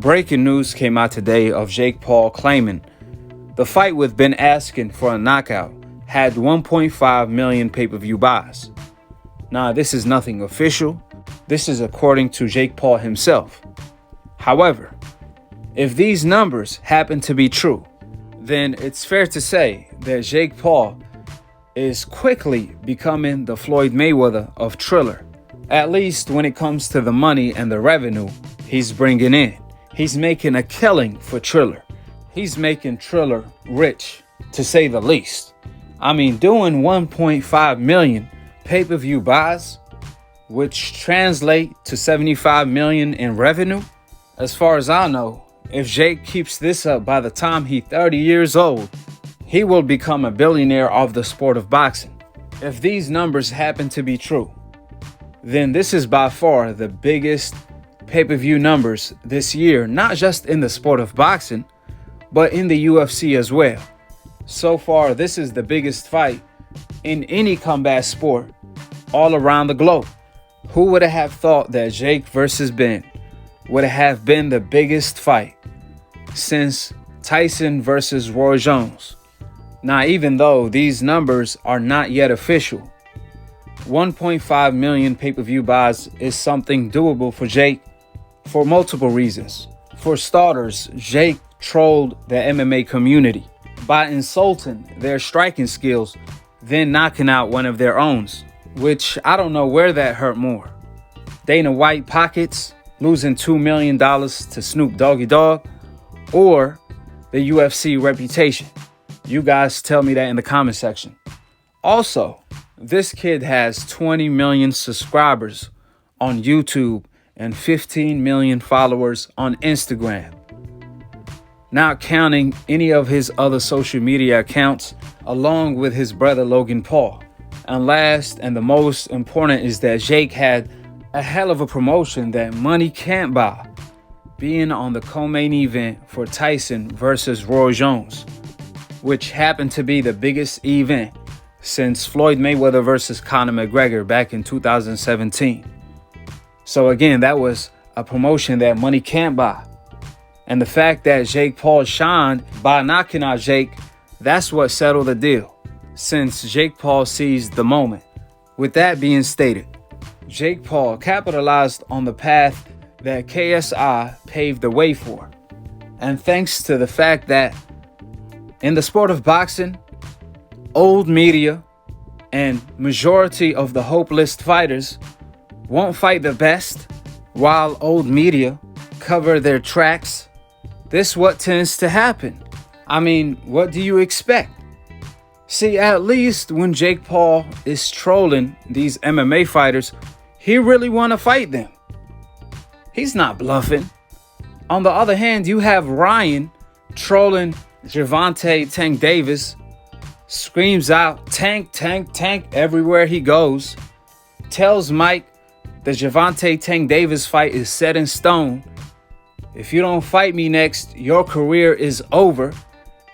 breaking news came out today of Jake Paul claiming the fight with Ben Askren for a knockout had 1.5 million pay-per-view buys. Now, this is nothing official. This is according to Jake Paul himself. However, if these numbers happen to be true, then it's fair to say that Jake Paul is quickly becoming the Floyd Mayweather of Triller. At least when it comes to the money and the revenue he's bringing in. He's making a killing for Triller. He's making Triller rich, to say the least. I mean, doing 1.5 million pay-per-view buys, which translate to 75 million in revenue. As far as I know, if Jake keeps this up by the time he's 30 years old, he will become a billionaire of the sport of boxing. If these numbers happen to be true, then this is by far the biggest pay-per-view numbers this year, not just in the sport of boxing, but in the UFC as well. So far, this is the biggest fight in any combat sport all around the globe. Who would have thought that Jake versus Ben would have been the biggest fight since Tyson versus Roy Jones? Now, even though these numbers are not yet official, 1.5 million pay-per-view buys is something doable for Jake for multiple reasons. For starters, Jake trolled the MMA community by insulting their striking skills, then knocking out one of their own, which I don't know where that hurt more. Dana White pockets, losing $2 million to Snoop Doggy Dogg, or the UFC reputation. You guys tell me that in the comment section. Also, this kid has 20 million subscribers on YouTube and 15 million followers on Instagram, not counting any of his other social media accounts, along with his brother Logan Paul. And last and the most important is that Jake had a hell of a promotion that money can't buy, being on the co-main event for Tyson versus Roy Jones, which happened to be the biggest event since Floyd Mayweather versus Conor McGregor back in 2017. So again, that was a promotion that money can't buy. And the fact that Jake Paul shined by knocking out Jake, that's what settled the deal, since Jake Paul seized the moment. With that being stated, Jake Paul capitalized on the path that KSI paved the way for. And thanks to the fact that in the sport of boxing, old media and majority of the hopeless fighters won't fight the best, while old media cover their tracks. This is what tends to happen. I mean, what do you expect? See, at least when Jake Paul is trolling these MMA fighters, he really want to fight them. He's not bluffing. On the other hand, you have Ryan trolling Gervonta Tank Davis, screams out tank, tank, tank everywhere he goes, tells Mike the Gervonta Tank Davis fight is set in stone. If you don't fight me next, your career is over.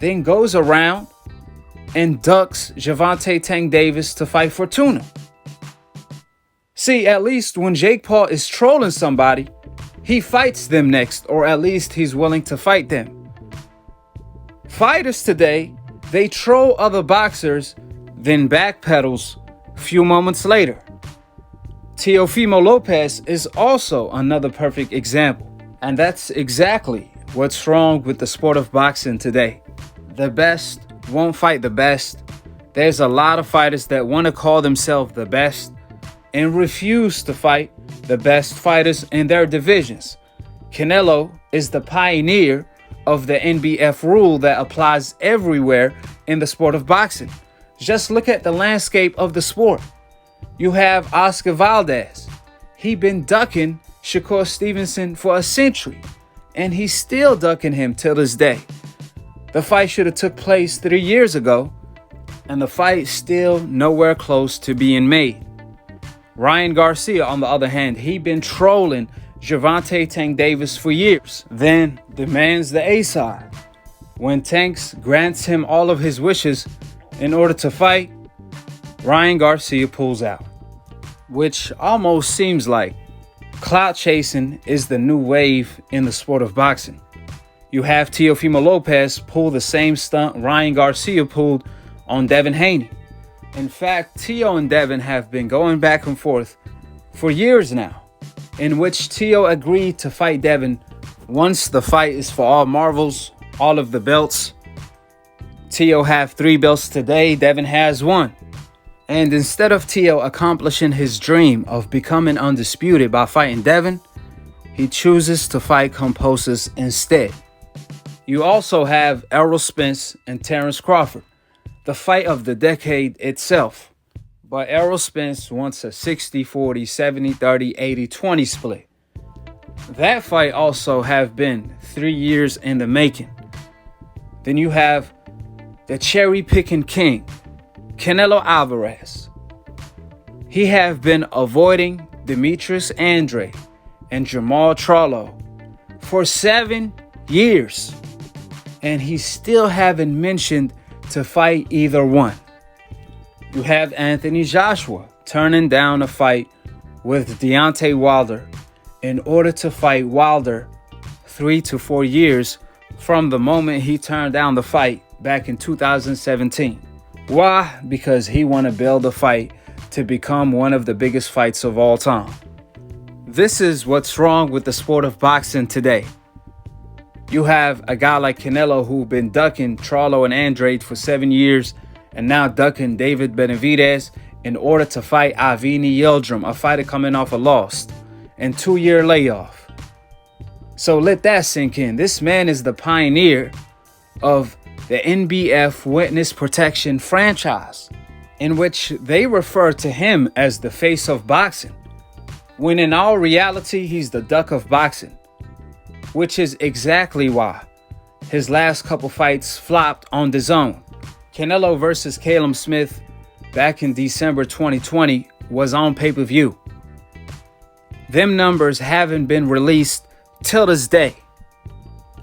Then goes around and ducks Gervonta Tank Davis to fight Fortuna. See, at least when Jake Paul is trolling somebody, he fights them next, or at least he's willing to fight them. Fighters today, they troll other boxers, then backpedals a few moments later. Teofimo Lopez is also another perfect example. And that's exactly what's wrong with the sport of boxing today. The best won't fight the best. There's a lot of fighters that want to call themselves the best and refuse to fight the best fighters in their divisions. Canelo is the pioneer of the NBF rule that applies everywhere in the sport of boxing. Just look at the landscape of the sport. You have Oscar Valdez. He been ducking Shakur Stevenson for a century, and he's still ducking him till this day. The fight should have took place 3 years ago, and the fight still nowhere close to being made. Ryan Garcia, on the other hand, he been trolling Gervonta Tank Davis for years, then demands the A side. When Tanks grants him all of his wishes in order to fight, Ryan Garcia pulls out, which almost seems like Clout chasing is the new wave in the sport of boxing. You have Teofimo Lopez pull the same stunt Ryan Garcia pulled on Devin Haney. In fact, Teo and Devin have been going back and forth for years now, in which Teo agreed to fight Devin once the fight is for all marvels, all of the belts. Teo have 3 belts today, Devin has 1. And instead of Teo accomplishing his dream of becoming undisputed by fighting Devin, he chooses to fight Kambosos instead. You also have Errol Spence and Terrence Crawford, the fight of the decade itself. But Errol Spence wants a 60-40, 70-30, 80-20 split. That fight also have been 3 years in the making. Then you have the cherry-picking king, Canelo Alvarez. He have been avoiding Demetrius Andrade and Jamal Charlo for 7 years, and he still haven't mentioned to fight either one. You have Anthony Joshua turning down a fight with Deontay Wilder in order to fight Wilder 3 to 4 years from the moment he turned down the fight back in 2017. Why? Because he wanted to build a fight to become one of the biggest fights of all time. This is what's wrong with the sport of boxing today. You have a guy like Canelo who's been ducking Charlo and Andrade for 7 years and now ducking David Benavidez in order to fight Avni Yildirim, a fighter coming off a loss and 2-year layoff. So let that sink in. This man is the pioneer of the NBF Witness Protection franchise, in which they refer to him as the face of boxing, when in all reality, he's the duck of boxing, which is exactly why his last couple fights flopped on DAZN. Canelo versus Callum Smith back in December 2020 was on pay-per-view. Them numbers haven't been released till this day.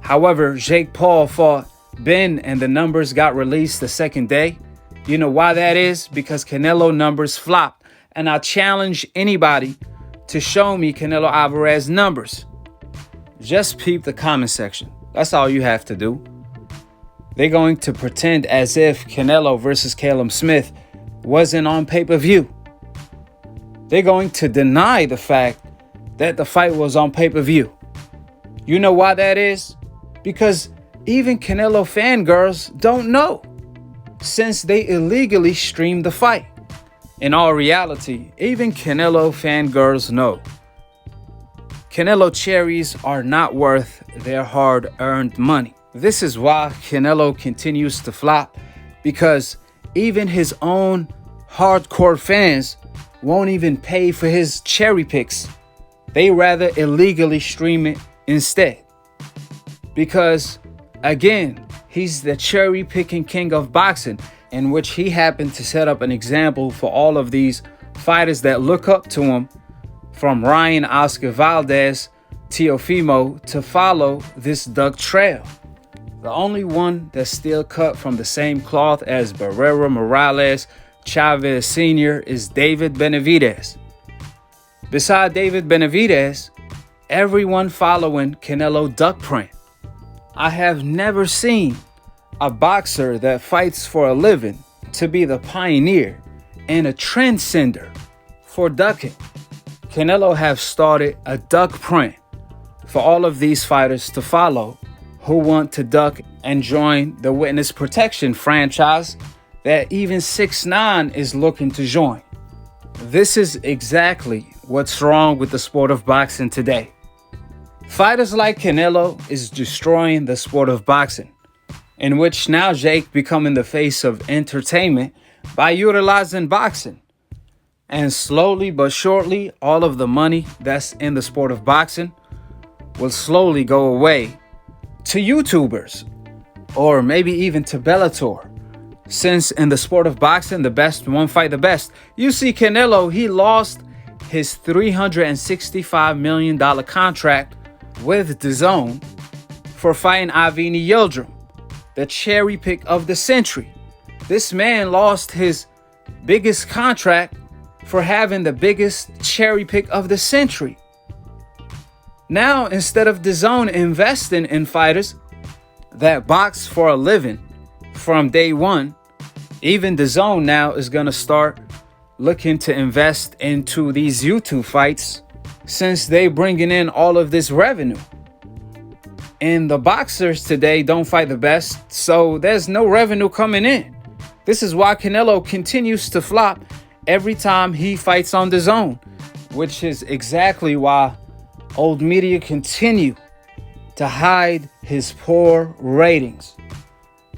However, Jake Paul fought Ben and the numbers got released the second day. You know why that is? Because Canelo numbers flopped. And I challenge anybody to show me Canelo Alvarez numbers. Just peep the comment section. That's all you have to do. They're going to pretend as if Canelo versus Callum Smith wasn't on pay-per-view. They're going to deny the fact that the fight was on pay-per-view. You know why that is? Because even Canelo fangirls don't know, since they illegally streamed the fight. In all reality, even Canelo fangirls know. Canelo cherries are not worth their hard-earned money. This is why Canelo continues to flop, because even his own hardcore fans won't even pay for his cherry picks. They rather illegally stream it instead. Because again, he's the cherry-picking king of boxing, in which he happened to set up an example for all of these fighters that look up to him, from Ryan Oscar Valdez, Teofimo, to follow this duck trail. The only one that's still cut from the same cloth as Barrera, Morales, Chavez Sr. is David Benavidez. Beside David Benavidez, everyone following Canelo duck print. I have never seen a boxer that fights for a living to be the pioneer and a trendsetter for ducking. Canelo have started a duck print for all of these fighters to follow who want to duck and join the Witness Protection franchise that even 6ix9ine is looking to join. This is exactly what's wrong with the sport of boxing today. Fighters like Canelo is destroying the sport of boxing, in which now Jake becoming the face of entertainment by utilizing boxing. And slowly but surely, all of the money that's in the sport of boxing will slowly go away to YouTubers, or maybe even to Bellator. Since in the sport of boxing, the best won't fight the best. You see Canelo, he lost his $365 million contract with DAZN for fighting Avni Yildirim, the cherry pick of the century. This man lost his biggest contract for having the biggest cherry pick of the century. Now, instead of DAZN investing in fighters that box for a living from day one, even DAZN now is going to start looking to invest into these YouTube fights since they bringing in all of this revenue. And the boxers today don't fight the best, so there's no revenue coming in. This is why Canelo continues to flop every time he fights on DAZN, which is exactly why old media continue to hide his poor ratings.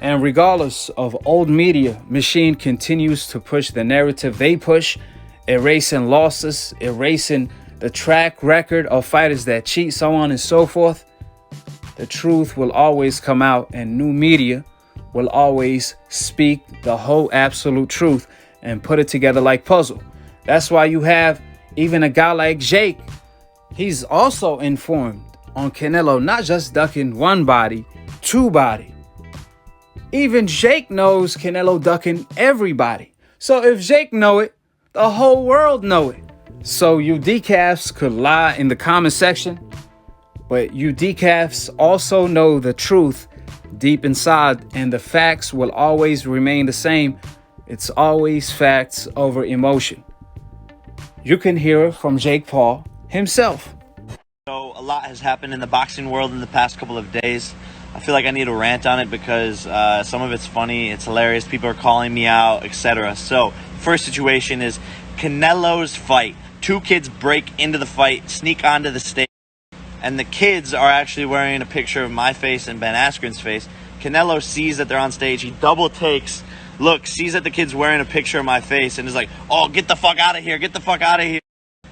And regardless of old media, Machine continues to push the narrative they push, erasing losses, erasing the track record of fighters that cheat, so on and so forth. The truth will always come out, and new media will always speak the whole absolute truth and put it together like puzzle. That's why you have even a guy like Jake. He's also informed on Canelo not just ducking one body, two body. Even Jake knows Canelo ducking everybody. So if Jake know it, the whole world know it. So you decafs could lie in the comment section, but you decafs also know the truth deep inside, and the facts will always remain the same. It's always facts over emotion. You can hear it from Jake Paul himself. So a lot has happened in the boxing world in the past couple of days. I feel like I need to rant on it because some of it's funny, it's hilarious, people are calling me out, etc. So, first situation is Canelo's fight. Two kids break into the fight, sneak onto the stage, and the kids are actually wearing a picture of my face and Ben Askren's face. Canelo sees that they're on stage, he double takes, sees that the kid's wearing a picture of my face, and is like, oh, get the fuck out of here, get the fuck out of here.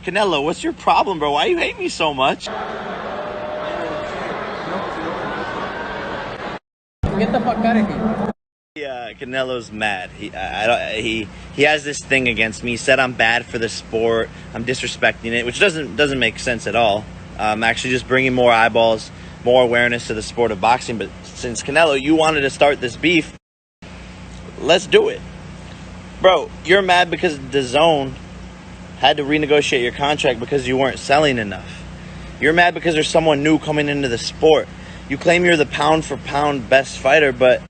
Canelo, what's your problem, bro? Why you hate me so much? Get the fuck out of here. Yeah, Canelo's mad. He has this thing against me. He said I'm bad for the sport. I'm disrespecting it, which doesn't make sense at all. I'm actually just bringing more eyeballs, more awareness to the sport of boxing. But since Canelo, you wanted to start this beef, let's do it, bro. You're mad because DAZN had to renegotiate your contract because you weren't selling enough. You're mad because there's someone new coming into the sport. You claim you're the pound for pound best fighter, but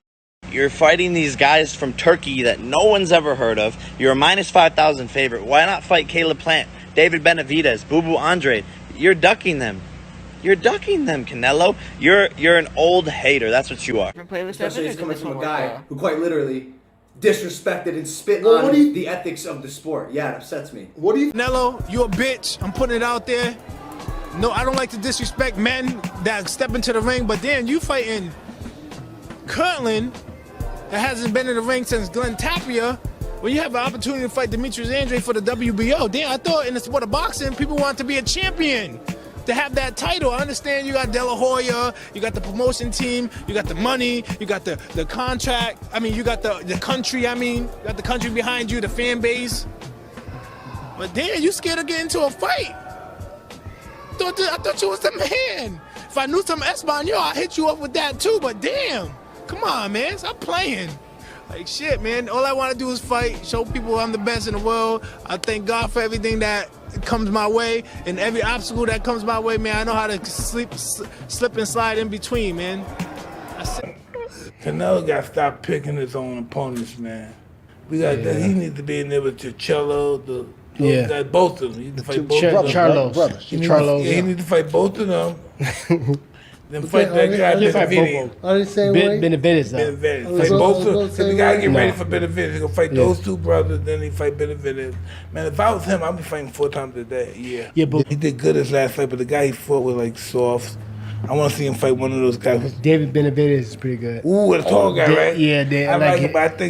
you're fighting these guys from Turkey that no one's ever heard of. You're a minus 5,000 favorite. Why not fight Caleb Plant, David Benavidez, Boo Boo Andre? You're ducking them. You're ducking them, Canelo. You're an old hater. That's what you are. Especially it's coming from a guy who quite literally disrespected and spit on the ethics of the sport. Yeah, it upsets me. What do you... Canelo, you a bitch. I'm putting it out there. No, I don't like to disrespect men that step into the ring, but then you fighting Kirtland that hasn't been in the ring since Glenn Tapia, when you have an opportunity to fight Demetrius Andre for the WBO. Damn, I thought in the sport of boxing, people want to be a champion, to have that title. I understand you got De La Hoya, you got the promotion team, you got the money, you got the contract, I mean, you got the country, you got the country behind you, the fan base. But damn, you scared of getting into a fight. I thought you was the man. If I knew some Espanol, I'd hit you up with that too, but damn. Come on, man, stop playing. Like, shit, man, all I want to do is fight, show people I'm the best in the world. I thank God for everything that comes my way, and every obstacle that comes my way, man, I know how to slip and slide in between, man. Canelo got to stop picking his own opponents, man. He needs to be in there with Cello, both of them. He needs to fight both of them. Charlos. He needs to fight both of them. Then fight that guy Benavidez. Are they saying Benavidez, though? Benavidez. Fight both of them. The guy get ready for Benavidez. He's going to fight those two brothers, then he fight Benavidez. Man, if I was him, I'd be fighting 4 times a day. Yeah, but he did good his last fight, but the guy he fought was like soft. I want to see him fight one of those guys. David Benavidez is pretty good. Ooh, the tall guy, right? Yeah, I like him, but I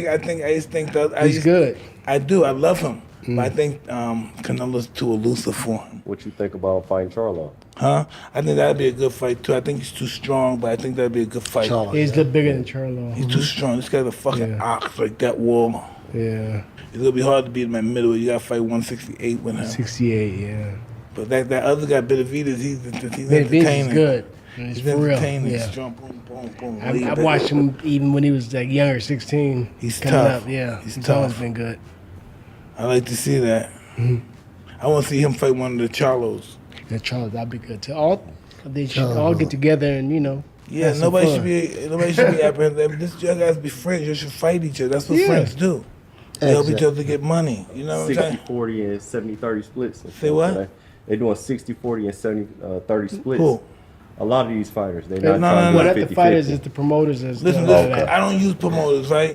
just think he's good. I do. I love him. But I think Canelo's too elusive for him. What you think about fighting Charlo? Huh? I think that'd be a good fight too. I think he's too strong, but I think that'd be a good fight. He's a little bigger than Charlo. He's too strong. This guy's a fucking ox, like that wall. Yeah. It's gonna be hard to beat him in the middle. You gotta fight 168 with him. 68, yeah. But that other guy, Benavidez, he's entertaining. He's good. He's for entertaining. real. He's strong. Boom, boom, boom. I watched him even when he was like younger, 16. He's coming tough. Up. Yeah, he's tough. always Been good. I like to see that. I want to see him fight one of the Charlos. The Charlos, that'd be good too. They should all get together and Yeah, have some nobody fun. should be apprehensive. Y'all guys be friends. You should fight each other. That's what friends do. They help each other to get money. You know what I'm saying? 60-40 and 70-30 splits. Say what? They're doing 60-40 and 70-30 splits. Who? A lot of these fighters. They're No, not trying to What do at the 50-50. fighters is the promoters. Listen, I don't use promoters, right?